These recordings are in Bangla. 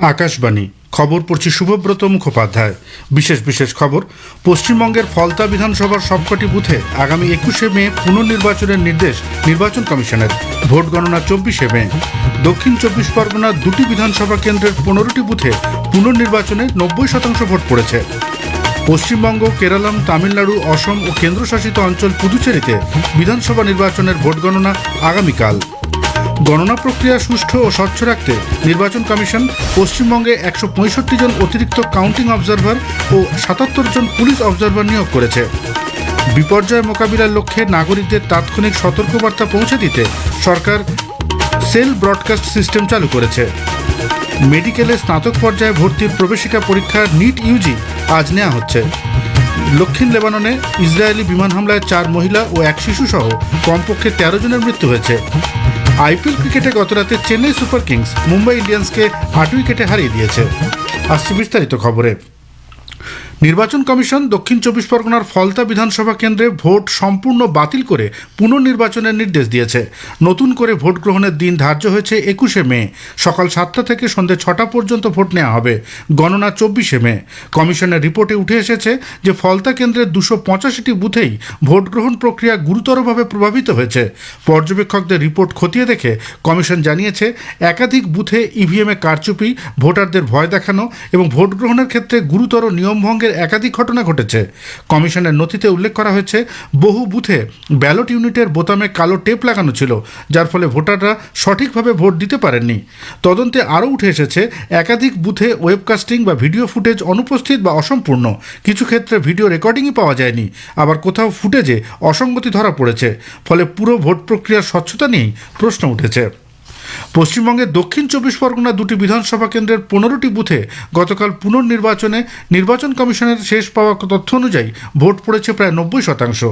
আকাশবাণী খবর পড়ছি শুভব্রত মুখোপাধ্যায়। বিশেষ খবর। পশ্চিমবঙ্গের ফলতা বিধানসভার সবকটি বুথে আগামী 21শে মে পুনর্নির্বাচনের নির্দেশ নির্বাচন কমিশনের। ভোট গণনা 24শে মে। দক্ষিণ 24 পরগনার দুটি বিধানসভা কেন্দ্রের 15টি বুথে পুনর্নির্বাচনে 90% ভোট পড়েছে। পশ্চিমবঙ্গ, কেরালাম, তামিলনাড়ু, অসম ও কেন্দ্রশাসিত অঞ্চল পুদুচেরিতে বিধানসভা নির্বাচনের ভোট গণনা আগামীকাল। গণনা প্রক্রিয়া সুষ্ঠু ও স্বচ্ছ রাখতে নির্বাচন কমিশন পশ্চিমবঙ্গে 165 জন অতিরিক্ত কাউন্টিং অবজারভার ও 77 জন পুলিশ অবজারভার নিয়োগ করেছে। বিপর্যয় মোকাবিলার লক্ষ্যে নাগরিকদের তাৎক্ষণিক সতর্কবার্তা পৌঁছে দিতে সরকার সেল ব্রডকাস্ট সিস্টেম চালু করেছে। মেডিকেলে স্নাতক পর্যায়ে ভর্তির প্রবেশিকা পরীক্ষা নিট ইউজি আজ নেওয়া হচ্ছে। দক্ষিণ লেবাননে ইসরায়েলি বিমান হামলায় 4 মহিলা ও 1 শিশু সহ কমপক্ষে 13 জনের মৃত্যু হয়েছে। আইপিএল ক্রিকেটে গতরাতে চেন্নাই সুপার কিংস মুম্বাই ইন্ডিয়ান্সকে 8 উইকেটে হারিয়ে দিয়েছে। আসছে বিস্তারিত খবরে। নির্বাচন কমিশন দক্ষিণ 24 পরগনার ফলতা বিধানসভা কেন্দ্রে ভোট সম্পূর্ণ বাতিল করে পুনর্নির্বাচনের নির্দেশ দিয়েছে। নতুন করে ভোট গ্রহণের দিন ধার্য হয়েছে 21শে মে। সকাল 7টা থেকে সন্ধ্যে 6টা পর্যন্ত ভোট নেওয়া হবে। গণনা 24শে মে। কমিশনের রিপোর্টে উঠে এসেছে যে ফলতা কেন্দ্রের 285টি বুথেই ভোট গ্রহণ প্রক্রিয়া গুরুতরভাবে প্রভাবিত হয়েছে। পর্যবেক্ষকদের রিপোর্ট খতিয়ে দেখে কমিশন জানিয়েছে, একাধিক বুথে ইভিএমে কারচুপি, ভোটারদের ভয় দেখানো এবং ভোট গ্রহণের ক্ষেত্রে গুরুতর নিয়মভঙ্গের একাধিক ঘটনা ঘটেছে। কমিশনের নথিতে উল্লেখ করা হয়েছে, বহু বুথে ব্যালট ইউনিটের বোতামে কালো টেপ লাগানো ছিল, যার ফলে ভোটাররা সঠিকভাবে ভোট দিতে পারেননি। তদন্তে আরও উঠে এসেছে, একাধিক বুথে ওয়েবকাস্টিং বা ভিডিও ফুটেজ অনুপস্থিত বা অসম্পূর্ণ। কিছু ক্ষেত্রে ভিডিও রেকর্ডিংই পাওয়া যায়নি, আবার কোথাও ফুটেজে অসঙ্গতি ধরা পড়েছে। ফলে পুরো ভোট প্রক্রিয়ার স্বচ্ছতা নিয়েই প্রশ্ন উঠেছে। পশ্চিমবঙ্গের দক্ষিণ 24 পরগনা দুটি বিধানসভা কেন্দ্রের 15টি বুথে গতকাল পুনর্নির্বাচনে নির্বাচন কমিশনের শেষ পাওয়া তথ্য অনুযায়ী ভোট পড়েছে প্রায় 90%।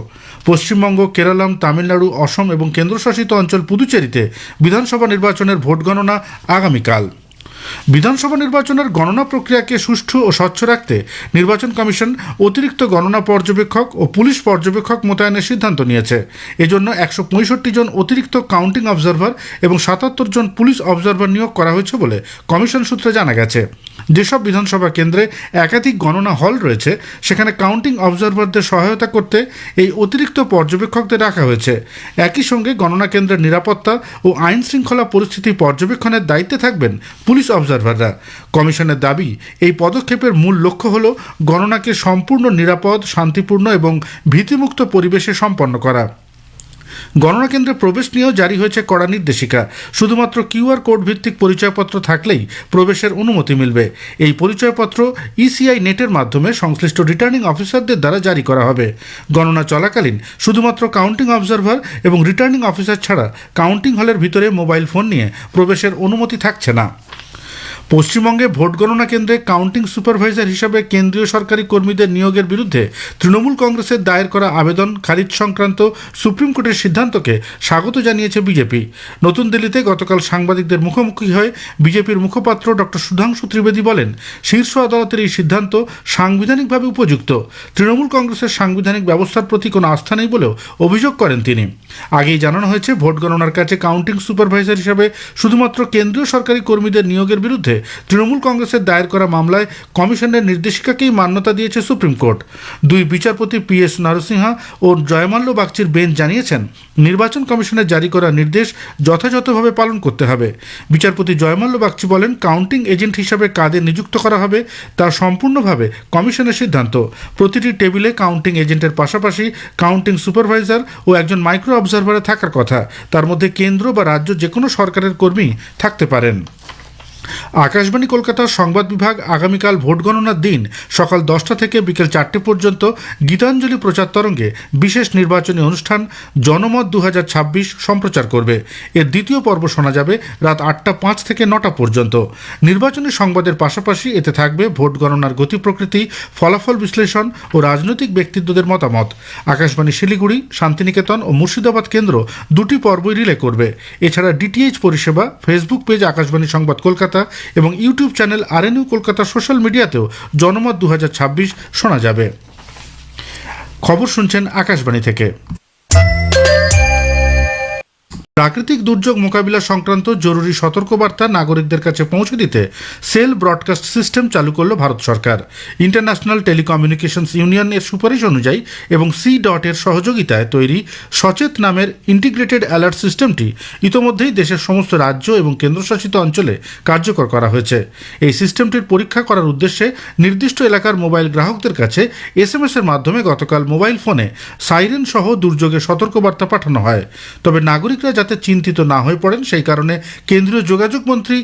পশ্চিমবঙ্গ, কেরালাম, তামিলনাড়ু, অসম এবং কেন্দ্রশাসিত অঞ্চল পুদুচেরিতে বিধানসভা নির্বাচনের ভোট গণনা আগামীকাল। বিধানসভা নির্বাচনের গণনা প্রক্রিয়াকে সুষ্ঠু ও স্বচ্ছ রাখতে নির্বাচন কমিশন অতিরিক্ত গণনা পর্যবেক্ষক ও পুলিশ পর্যবেক্ষক মোতায়েনের সিদ্ধান্ত নিয়েছে। এজন্য 165 জন অতিরিক্ত কাউন্টিং অবজারভার এবং 77 জন পুলিশ অবজারভার নিয়োগ করা হয়েছে বলে কমিশন সূত্রে জানা গেছে। যেসব বিধানসভা কেন্দ্রে একাধিক গণনা হল রয়েছে, সেখানে কাউন্টিং অবজারভারদের সহায়তা করতে এই অতিরিক্ত পর্যবেক্ষকদের রাখা হয়েছে। একই সঙ্গে গণনা কেন্দ্রের নিরাপত্তা ও আইন শৃঙ্খলা পরিস্থিতি পর্যবেক্ষণের দায়িত্বে থাকবেন পুলিশ অবজারভাররা। কমিশনের দাবি, এই পদক্ষেপের মূল লক্ষ্য হল গণনাকে সম্পূর্ণ নিরাপদ, শান্তিপূর্ণ এবং ভীতিমুক্ত পরিবেশে সম্পন্ন করা। গণনা কেন্দ্রে প্রবেশ নিয়েও জারি হয়েছে কড়া নির্দেশিকা। শুধুমাত্র কিউআর কোড ভিত্তিক পরিচয়পত্র থাকলেই প্রবেশের অনুমতি মিলবে। এই পরিচয়পত্র ইসিআই নেটের মাধ্যমে সংশ্লিষ্ট রিটার্নিং অফিসারদের দ্বারা জারি করা হবে। গণনা চলাকালীন শুধুমাত্র কাউন্টিং অবজারভার এবং রিটার্নিং অফিসার ছাড়া কাউন্টিং হলের ভিতরে মোবাইল ফোন নিয়ে প্রবেশের অনুমতি থাকছে না। পশ্চিমবঙ্গে ভোট গণনা কেন্দ্রে কাউন্টিং সুপারভাইজার হিসাবে কেন্দ্রীয় সরকারি কর্মীদের নিয়োগের বিরুদ্ধে তৃণমূল কংগ্রেসের দায়ের করা আবেদন খারিজ সংক্রান্ত সুপ্রিম কোর্টের সিদ্ধান্তকে স্বাগত জানিয়েছে বিজেপি। নতুন দিল্লিতে গতকাল সাংবাদিকদের মুখোমুখি হয়ে বিজেপির মুখপাত্র ডক্টর সুধাংশু ত্রিবেদী বলেন, শীর্ষ আদালতের এই সিদ্ধান্ত সাংবিধানিকভাবে উপযুক্ত। তৃণমূল কংগ্রেসের সাংবিধানিক ব্যবস্থার প্রতি কোনো আস্থা নেই বলেও অভিযোগ করেন তিনি। আগেই জানানো হয়েছে, ভোট গণনার কাছে কাউন্টিং সুপারভাইজার হিসাবে শুধুমাত্র কেন্দ্রীয় সরকারি কর্মীদের নিয়োগের বিরুদ্ধে তৃণমূল কংগ্রেসের দায়ের করা মামলায় কমিশনের নির্দেশিকাকেই মান্যতা দিয়েছে সুপ্রিম কোর্ট। দুই বিচারপতি PS নরসিংহা ও জয়মাল্য বাগচির বেঞ্চ জানিয়েছেন, নির্বাচন কমিশনের জারি করা নির্দেশ যথাযথভাবে পালন করতে হবে। বিচারপতি জয়মাল্য বাগচি বলেন, কাউন্টিং এজেন্ট হিসাবে কাদের নিযুক্ত করা হবে তা সম্পূর্ণভাবে কমিশনের সিদ্ধান্ত। প্রতিটি টেবিলে কাউন্টিং এজেন্টের পাশাপাশি কাউন্টিং সুপারভাইজার ও একজন মাইক্রো অবজারভারে থাকার কথা। তার মধ্যে কেন্দ্র বা রাজ্য যে কোনো সরকারের কর্মী থাকতে পারেন। আকাশবাণী কলকাতার সংবাদ বিভাগ আগামীকাল ভোট গণনার দিন সকাল 10টা থেকে বিকেল 4টে পর্যন্ত গীতাঞ্জলি প্রচার তরঙ্গে বিশেষ নির্বাচনী অনুষ্ঠান জনমত 2026 সম্প্রচার করবে। এর দ্বিতীয় পর্ব শোনা যাবে রাত 8টা 5 থেকে 9টা পর্যন্ত। নির্বাচনী সংবাদের পাশাপাশি এতে থাকবে ভোট গণনার গতি প্রকৃতি, ফলাফল বিশ্লেষণ ও রাজনৈতিক ব্যক্তিত্বদের মতামত। আকাশবাণী শিলিগুড়ি, শান্তিনিকেতন ও মুর্শিদাবাদ কেন্দ্র দুটি পর্বই রিলে করবে। এছাড়া ডিটিএইচ পরিষেবা, ফেসবুক পেজ আকাশবাণী সংবাদ কলকাতা এবং YouTube channel RNU Kolkata social মিডিয়াতেও জনমত 2026 শোনা যাবে। খবর শুনছেন আকাশবাণী থেকে। প্রাকৃতিক দুর্যোগ মোকাবিলা সংক্রান্ত জরুরি সতর্কবার্তা নাগরিকদের কাছে পৌঁছে দিতে সেল ব্রডকাস্ট সিস্টেম চালু করল ভারত সরকার। ইন্টারন্যাশনাল টেলিকমিউনিকেশনস ইউনিয়ন এর সুপারিশ অনুযায়ী এবং এর সহযোগিতায় তৈরি সচেত নামের ইন্টিগ্রেটেড অ্যালার্ট সিস্টেমটি ইতোমধ্যেই দেশের সমস্ত রাজ্য এবং কেন্দ্রশাসিত অঞ্চলে কার্যকর করা হয়েছে। এই সিস্টেমটির পরীক্ষা করার উদ্দেশ্যে নির্দিষ্ট এলাকার মোবাইল গ্রাহকদের কাছে SMS এর মাধ্যমে গতকাল মোবাইল ফোনে সাইরেন সহ দুর্যোগের সতর্কবার্তা পাঠানো হয়। তবে নাগরিকরা যাতে চিন্তিত না হয়ে পড়েন সেই কারণে কেন্দ্রীয় যোগাযোগ মন্ত্রী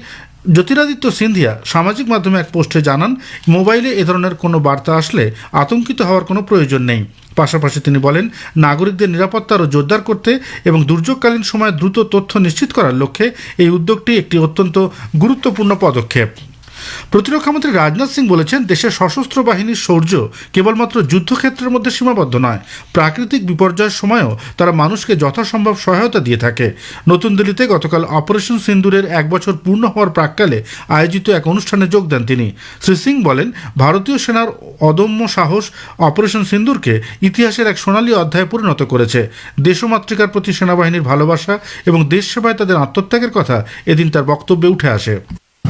জ্যোতিরাদিত্য সিন্ধিয়া সামাজিক মাধ্যমে এক পোস্টে জানান, মোবাইলে এ ধরনের কোনো বার্তা আসলে আতঙ্কিত হওয়ার কোনো প্রয়োজন নেই। পাশাপাশি তিনি বলেন, নাগরিকদের নিরাপত্তা আরও জোরদার করতে এবং দুর্যোগকালীন সময়ে দ্রুত তথ্য নিশ্চিত করার লক্ষ্যে এই উদ্যোগটি একটি অত্যন্ত গুরুত্বপূর্ণ পদক্ষেপ। প্রতিরক্ষামন্ত্রী রাজনাথ সিং বলেছেন, দেশের সশস্ত্র বাহিনীর শৌর্য কেবলমাত্র যুদ্ধক্ষেত্রের মধ্যে সীমাবদ্ধ নয়, প্রাকৃতিক বিপর্যয়ের সময়ও তারা মানুষকে যথাসম্ভব সহায়তা দিয়ে থাকে। নতুন দিল্লিতে গতকাল অপারেশন সিন্দুরের 1 বছর পূর্ণ হওয়ার প্রাক্কালে আয়োজিত এক অনুষ্ঠানে যোগ দেন তিনি। শ্রী সিং বলেন, ভারতীয় সেনার অদম্য সাহস অপারেশন সিন্দুরকে ইতিহাসের এক সোনালী অধ্যায়ে পরিণত করেছে। দেশমাতৃকার প্রতি সেনাবাহিনীর ভালোবাসা এবং দেশ সেবায় তাদের আত্মত্যাগের কথা এদিন তার বক্তব্যে উঠে আসে।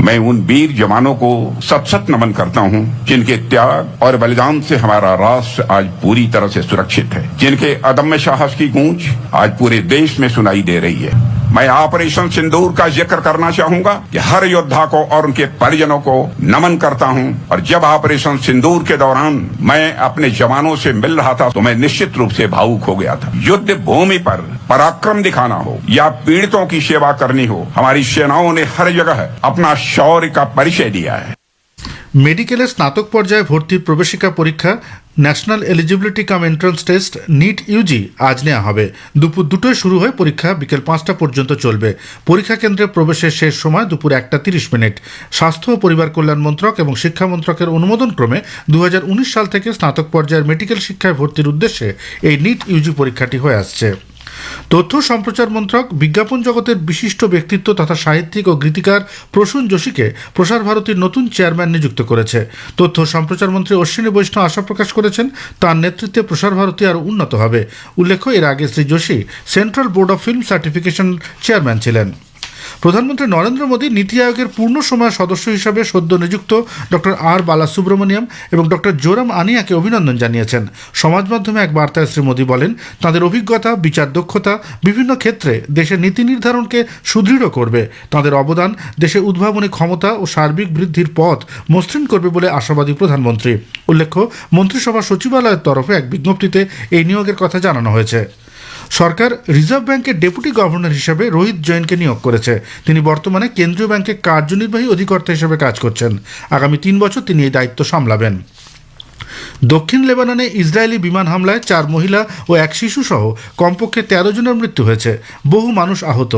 मैं उन वीर जवानों को सत सत नमन करता हूं जिनके त्याग और बलिदान से हमारा राष्ट्र आज पूरी तरह से सुरक्षित है, जिनके अदम्य साहस की गूंज आज पूरे देश में सुनाई दे रही है। मैं ऑपरेशन सिंदूर का जिक्र करना चाहूंगा कि हर योद्धा को और उनके परिजनों को नमन करता हूं, और जब ऑपरेशन सिंदूर के दौरान मैं अपने जवानों से मिल रहा था तो मैं निश्चित रूप से भावुक हो गया था। युद्ध भूमि पर पराक्रम दिखाना हो या पीड़ितों की सेवा करनी हो, हमारी सेनाओं ने हर जगह अपना शौर्य का परिचय दिया है। মেডিকেলে স্নাতক পর্যায়ে ভর্তির প্রবেশিকা পরীক্ষা national eligibility cum entrance test NEET UG আজ নেওয়া হবে। দুপুর 2টায় শুরু হয়ে পরীক্ষা বিকেল 5টা পর্যন্ত চলবে। পরীক্ষা কেন্দ্রে প্রবেশের শেষ সময় দুপুর 1:30। স্বাস্থ্য ও পরিবার কল্যাণ মন্ত্রক এবং শিক্ষা মন্ত্রকের অনুমোদন ক্রমে 2019 সাল থেকে স্নাতক পর্যায়ের মেডিকেল শিক্ষায় ভর্তির উদ্দেশ্যে এই নিট ইউজি পরীক্ষাটি হয়ে আসছে। তথ্য সম্প্রচার মন্ত্রক বিজ্ঞাপন জগতের বিশিষ্ট ব্যক্তিত্ব তথা সাহিত্যিক ও গীতিকার প্রসূন যোশীকে প্রসার ভারতীর নতুন চেয়ারম্যান নিযুক্ত করেছে। তথ্য সম্প্রচার মন্ত্রী অশ্বিনী বৈষ্ণব আশা প্রকাশ করেছেন, তার নেতৃত্বে প্রসার ভারতী আরও উন্নত হবে। উল্লেখ্য, এর আগে Shri Joshi central board of film certification chairman ছিলেন। প্রধানমন্ত্রী নরেন্দ্র মোদী নীতি আয়োগের পূর্ণ সময় সদস্য হিসাবে সদ্য নিযুক্ত ডক্টর আর বালাসুব্রমণিয়াম এবং ডক্টর জোরাম আনিয়াকে অভিনন্দন জানিয়েছেন। সমাজ মাধ্যমে এক বার্তায় শ্রী মোদী বলেন, তাদের অভিজ্ঞতা, বিচার দক্ষতা বিভিন্ন ক্ষেত্রে দেশের নীতি নির্ধারণকে সুদৃঢ় করবে। তাদের অবদান দেশে উদ্ভাবনী ক্ষমতা ও সার্বিক বৃদ্ধির পথ মসৃণ করবে বলে আশাবাদী প্রধানমন্ত্রী। উল্লেখ্য, মন্ত্রিসভা সচিবালয়ের তরফে এক বিজ্ঞপ্তিতে এই নিয়োগের কথা জানানো হয়েছে। সরকার রিজার্ভ ব্যাংকের ডেপুটি গভর্নর হিসেবে রোহিত জৈনকে নিয়োগ করেছে। তিনি বর্তমানে কেন্দ্রীয় ব্যাংকের কার্যনির্বাহী অধিকর্তা হিসেবে কাজ করছেন। আগামী 3 বছর তিনি এই দায়িত্ব সামলাবেন। দক্ষিণ লেবাননে ইসরায়েলি বিমান হামলায় 4 মহিলা ও 1 শিশু সহ কমপক্ষে 13 জনের মৃত্যু হয়েছে, বহু মানুষ আহত।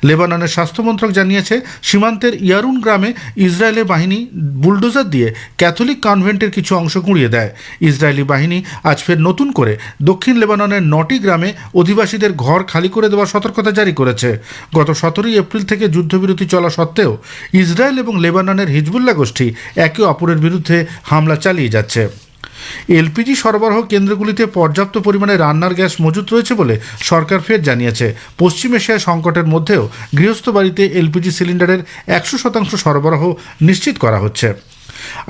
লেবাননের স্বাস্থ্যমন্ত্রক জানিয়েছে, সীমান্তের ইয়ারুন গ্রামে ইসরায়েলি বাহিনী বুলডোজার দিয়ে ক্যাথলিক কনভেন্টের কিছু অংশ গুঁড়িয়ে দেয়। ইসরায়েলি বাহিনী আজ ফের নতুন করে দক্ষিণ লেবাননের 9টি গ্রামে অধিবাসীদের ঘর খালি করে দেওয়ার সতর্কতা জারি করেছে। গত 17 এপ্রিল থেকে যুদ্ধবিরতি চলা সত্ত্বেও ইসরায়েল এবং লেবাননের হিজবুল্লাহ গোষ্ঠী একে অপরের বিরুদ্ধে হামলা চালিয়ে যাচ্ছে। এলপিজি সরবরাহ কেন্দ্রগুলিতে পর্যাপ্ত পরিমাণে রান্নার গ্যাস মজুত রয়েছে বলে সরকার ফের জানিয়েছে। পশ্চিম এশিয়ায় সংকটের মধ্যেও গৃহস্থ বাড়িতে এলপিজি সিলিন্ডারের 100% সরবরাহ নিশ্চিত করা হচ্ছে।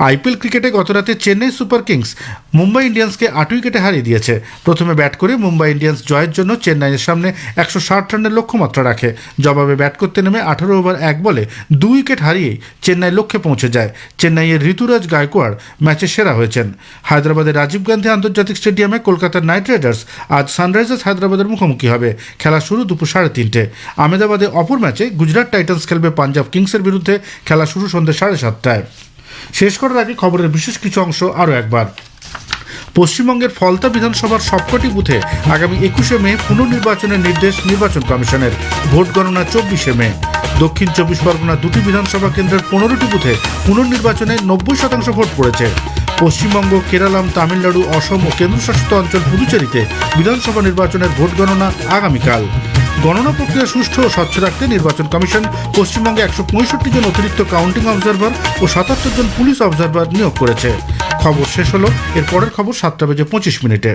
আইপিএল ক্রিকেটে গতরাতে চেন্নাই সুপার কিংস মুম্বাই ইন্ডিয়ান্সকে 8 উইকেটে হারিয়ে দিয়েছে। প্রথমে ব্যাট করে মুম্বাই ইন্ডিয়ান্স জয়ের জন্য চেন্নাইয়ের সামনে 160 রানের লক্ষ্যমাত্রা রাখে। জবাবে ব্যাট করতে নেমে 18 ওভার 1 বলে 2 উইকেট হারিয়েই চেন্নাই লক্ষ্যে পৌঁছে যায়। চেন্নাইয়ের ঋতুরাজ গায়কোয়াড় ম্যাচে সেরা হয়েছেন। হায়দ্রাবাদের রাজীব গান্ধী আন্তর্জাতিক স্টেডিয়ামে কলকাতার নাইট রাইডার্স আজ সানরাইজার্স হায়দ্রাবাদের মুখোমুখি হবে। খেলা শুরু দুপুর 3:30। আহমেদাবাদে অপর ম্যাচে গুজরাট টাইটান্স খেলবে পাঞ্জাব কিংসের বিরুদ্ধে। খেলা শুরু সন্ধ্যে 7:30টায়। শেষ করার আগে খবরের বিশেষ কিছু অংশ আরও একবার। পশ্চিমবঙ্গের ফলতা বিধানসভার সবকটি বুথে আগামী 21শে মে পুনর্নির্বাচনের নির্দেশ নির্বাচন কমিশনের। ভোট গণনা 24শে মে। দক্ষিণ 24 পরগনার 2টি বিধানসভা কেন্দ্রের 15টি বুথে পুনর্নির্বাচনে 90% ভোট পড়েছে। পশ্চিমবঙ্গ, কেরালাম, তামিলনাড়ু, অসম ও কেন্দ্রশাসিত অঞ্চল পুদুচেরিতে বিধানসভা নির্বাচনের ভোট গণনা আগামীকাল। গণনা প্রক্রিয়া সুষ্ঠু ও স্বচ্ছ রাখতে নির্বাচন কমিশন পশ্চিমবঙ্গে 165 জন অতিরিক্ত কাউন্টিং অবজারভার ও 77 জন পুলিশ অবজারভার নিয়োগ করেছে। খবর শেষ হলো। এর পরের খবর 7টা বেজে 25 মিনিটে।